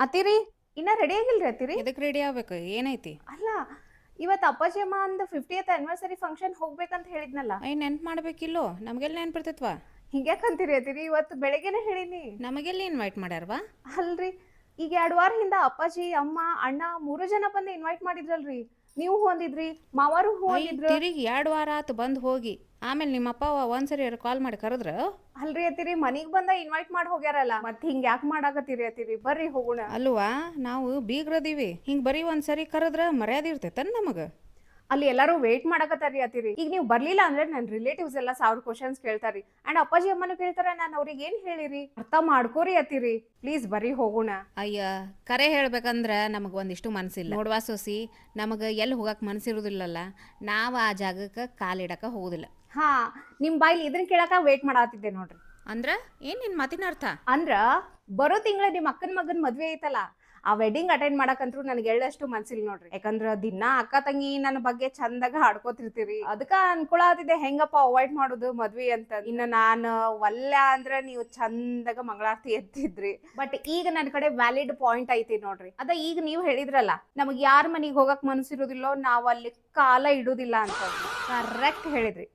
ಅತ್ತಿರಿ ಇನ್ನ ರೆಡಿ ಆಗಿಲ್ರಿ ಅತ್ತಿರಿ? ಎದಕ್ಕೆ ರೆಡಿ ಆಗ್ಬೇಕು? ಏನೈತಿ? ಅಲ್ಲ, ಇವತ್ತು ಅಪ್ಪಾಜಿ ಅಮ್ಮ ಅಂದ 50th ಆನಿವರ್ಸರಿ ಫಂಕ್ಷನ್ ಹೋಗ್ಬೇಕಂತ ಹೇಳಿದ್ನಲ್ಲ. ನೆನ್ಪು ಮಾಡ್ಬೇಕಿಲ್ಲೋ, ನಮಗೆಲ್ಲ ನೆನ್ಪಿರ್ತೈತ್ವಾ? ಹಿಂಗ್ಯಾಕಂತೀರಿ ಅತ್ತಿರಿ? ಇವತ್ತು ಬೆಳಗ್ಗೆನೆ ಹೇಳಿನಿ. ನಮಗೆಲ್ಲ ಇನ್ವೈಟ್ ಮಾಡ್ಯಾರವಾ? ಅಲ್ರಿ, ಈಗ 2 ವಾರ ಹಿಂದ ಅಪ್ಪಾಜಿ ಅಮ್ಮ ಅಣ್ಣ 3 ಜನ ಬಂದು ಇನ್ವೈಟ್ ಮಾಡಿದ್ರಲ್ರಿ. ನೀವು ಹೊಂದಿದ್ರಿ, ಮಾವಾರು ಹೊಂದಿದ್ರು. ತಿರುಗಿ 2 ವಾರ ಆತು ಬಂದು ಹೋಗಿ. ಆಮೇಲೆ ನಿಮ್ಮಪ್ಪ ಒಂದ್ಸರಿ ಕಾಲ್ ಮಾಡಿ ಕರೆದ್ರ? ಅಲ್ರಿ ಅತ್ತಿರಿ, ಮನಿಗ್ ಬಂದ ಇನ್ವೈಟ್ ಮಾಡಿ ಹೋಗ್ಯಾರಲ್ಲ, ಮತ್ ಹಿಂಗ್ ಯಾಕೆ ಮಾಡಾಕತ್ತೀರಿ ಅತ್ತಿರಿ? ಬರ್ರಿ ಹೋಗೋಣ. ಅಲ್ವಾ, ನಾವು ಬೀಗ್ರದೀವಿ. ಹಿಂಗೆ ಬರೀ ಒಂದ್ಸರಿ ಕರೆದ್ರ ಮರ್ಯಾದೆ ಇರ್ತೈತನ್ ನಮಗೆ? ಅಲ್ಲಿ ಎಲ್ಲರೂ ವೇಟ್ ಮಾಡಕತ್ತಾರಿ ಅತ್ತಿರಿ. ಈಗ ನೀವು ಬರ್ಲಿಲ್ಲ ಅಂದ್ರೆ ನನ್ನ ರಿಲೇಟಿವ್ಸ್ ಎಲ್ಲ 1000 ಕ್ವಶನ್ಸ್ ಕೇಳ್ತಾರಿ. ಅಂಡ್ ಅಪ್ಪಾಜಿ ಅಮ್ಮನೂ ಕೇಳ್ತಾರ. ನಾನು ಅವ್ರಿಗೆ ಏನ್ ಹೇಳಿರಿ? ಅರ್ಥ ಮಾಡ್ಕೋರಿ ಅತ್ತಿರಿ, ಪ್ಲೀಸ್ ಬರ್ರಿ ಹೋಗೋಣ. ಅಯ್ಯ, ಕರೆ ಹೇಳ್ಬೇಕಂದ್ರ ನಮಗೆ ಒಂದಿಷ್ಟು ಮನಸ್ಸಿಲ್ಲ ನೋಡ್ವಾ ಸೊಸಿ. ನಮಗೆ ಎಲ್ಲಿ ಹೋಗಕ್ಕೆ ಮನಸ್ಸಿರೋದಿಲ್ಲಲ್ಲ, ನಾವು ಆ ಜಾಗಕ್ಕೆ ಕಾಲಿಡಕ್ಕೆ ಹೋಗೋದಿಲ್ಲ. ಹಾ, ನಿಮ್ ಬಾಯ್ಲಿ ಇದನ್ನ ಕೇಳಕ ವೇಟ್ ಮಾಡಾತಿದ್ದೆ ನೋಡ್ರಿ. ಅಂದ್ರ ಏನ್ ನಿನ್ ಮಾತಿನ ಅರ್ಥ? ಅಂದ್ರ ಬರೋ ತಿಂಗಳ ನಿಮ್ ಅಕ್ಕನ ಮಗನ್ ಮದ್ವೆ ಐತಲ್ಲ, ಆ ವೆಡ್ಡಿಂಗ್ ಅಟೆಂಡ್ ಮಾಡಕಂತ್ರು ನನಗೆ ಎಳ್ಳಷ್ಟು ಮನ್ಸಿಲ್ ನೋಡ್ರಿ. ಯಾಕಂದ್ರ ದಿನ ಅಕ್ಕ ತಂಗಿ ನನ್ನ ಬಗ್ಗೆ ಚಂದಾಗ ಹಾಡ್ಕೋತಿರ್ತೀರಿ. ಅದಕ್ಕ ಅನ್ಕೊಳತಿದ್ದೆ ಹೆಂಗಪ್ಪ ಅವಾಯ್ಡ್ ಮಾಡೋದು ಮದ್ವಿ ಅಂತ. ಇನ್ನ ನಾನು ಒಲ್ಲ ಅಂದ್ರ ನೀವು ಚಂದಾಗ ಮಂಗಳಾರತಿ ಎತ್ತಿದ್ರಿ. ಬಟ್ ಈಗ ನನ್ನ ಕಡೆ ವ್ಯಾಲಿಡ್ ಪಾಯಿಂಟ್ ಐತಿ ನೋಡ್ರಿ. ಅದ ಈಗ ನೀವು ಹೇಳಿದ್ರಲ್ಲ, ನಮಗ್ ಯಾರ ಮನಿಗ್ ಹೋಗಕ್ ಮನ್ಸಿರೋದಿಲ್ಲೋ ನಾವ್ ಅಲ್ಲಿ ಕಾಲ ಇಡುದಿಲ್ಲ ಅಂತ. ಕರೆಕ್ಟ್ ಹೇಳಿದ್ರಿ.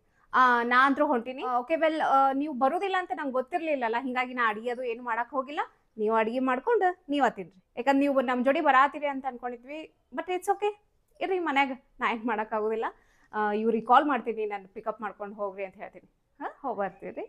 ನಾ ಅಂದ್ರೂ ಹೊಂಟೀನಿ. ಓಕೆ ವೆಲ್, ನೀವು ಬರುದಿಲ್ಲ ಅಂತ ನಂಗೆ ಗೊತ್ತಿರ್ಲಿಲ್ಲಲ್ಲ, ಹಿಂಗಾಗಿ ನಾ ಅಡಿಗೆ ಅದು ಏನು ಮಾಡಕ್ ಹೋಗಿಲ್ಲ. ನೀವು ಅಡಿಗೆ ಮಾಡ್ಕೊಂಡು ನೀವ ತಿನ್ರಿ. ಯಾಕಂದ್ರೆ ನೀವು ನಮ್ಮ ಜೋಡಿ ಬರಾತಿರಿ ಅಂತ ಅನ್ಕೊಂಡಿದ್ವಿ. ಬಟ್ ಇಟ್ಸ್ ಓಕೆ, ಇರ್ರಿ ಮನ್ಯಾಗ, ನಾ ಏನು ಮಾಡೋಕ್ಕಾಗೋದಿಲ್ಲ. ಇವ್ರಿಗೆ ಕಾಲ್ ಮಾಡ್ತೀನಿ, ನಾನು ಪಿಕಪ್ ಮಾಡ್ಕೊಂಡು ಹೋಗ್ರಿ ಅಂತ ಹೇಳ್ತೀನಿ. ಹೋಗಿ ಬರ್ತೀರಿ.